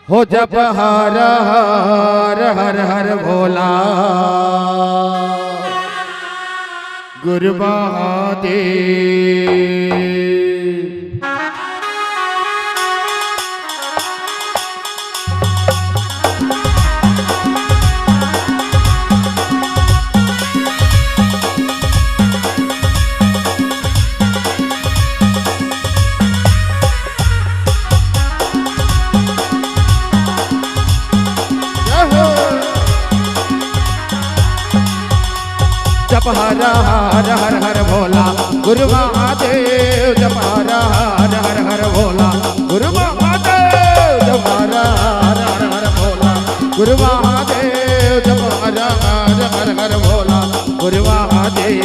हो जप हर हर हर हर भोला गुरु महादेव। जप हर हर हर हर भोला गुरु महादेव। जप हर हर हर हर भोला गुरु महादेव। जप हर हर हर हर भोला गुरु महादेव। जप हर हर हर हर भोला गुरु महादेव।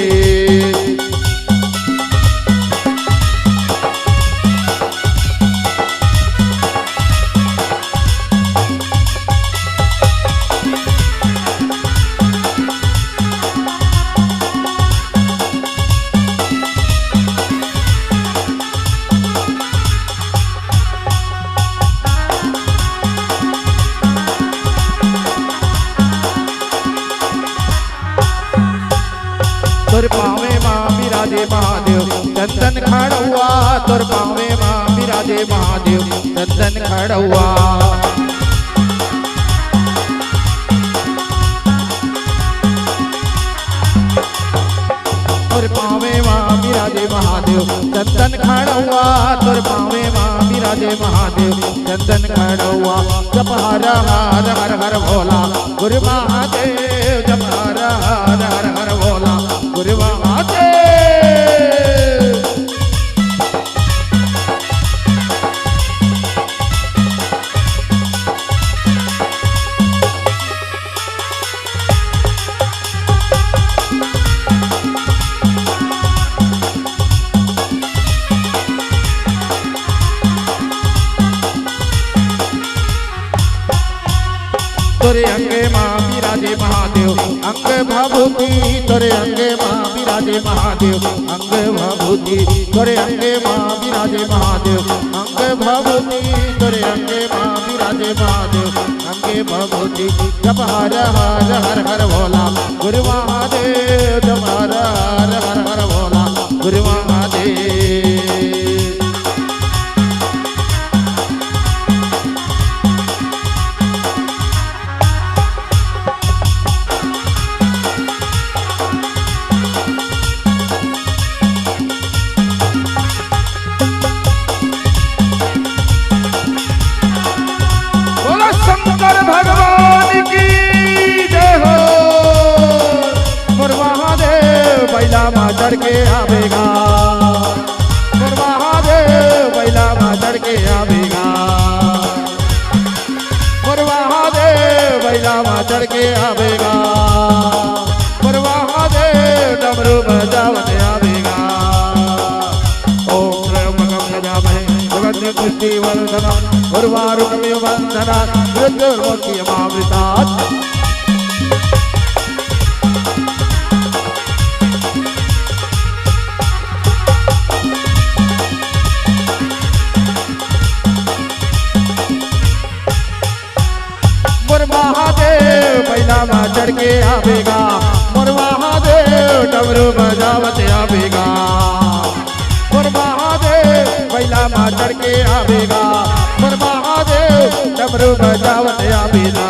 तोर पावे माँ विराजे महादेव चंदन खड़ुआ। तोर पावे माँ विराजे महादेव चंदन खड़ुआ। तोर पावे माँ विराजे महादेव चंदन खड़ुआ। तोर पावे माँ विराजे महादेव चंदन खड़ुआ। जप हर हर हर हर भोला गुरु महादेव। जप हर हर हर हर भोला गुरु महादेव। तोरे अंगे माँ विराजे महादेव अंग भभूति। तोरे अंगे माँ विराजे महादेव अंग भभूति। तोरे अंगे माँ विराजे महादेव अंग भभूति। तोरे अंगे माँ विराजे महादेव अंगे भभूति। जप हर हर हर हर भोला गुरु महादेव। जप हर हर हर हर भोला गुरु महादेव। भगवान की जय हो। मोर महादेव बैला माँ चढ़ के आवेगा। मोर महादेव बैला माँ चढ़ के आवेगा। मोर महादेव बैला माँ चढ़ के आवेगा। मोर महादेव डमरू बजावत आवेगा। ओम त्र्यंबकं यजामहे सुगन्धिं पुष्टिवर्धनम् उर्वारुकमिव बन्धनात् मृत्युर्मुक्षीयमामृतात्। मोर महादेव बैला माँ चढ़ के आवेगा। मोर महादेव डमरू बजावत आवेगा। मोर महादेव बैला माँ चढ़ के आवेगा। मोर महादेव डमरू बजावत आवेगा।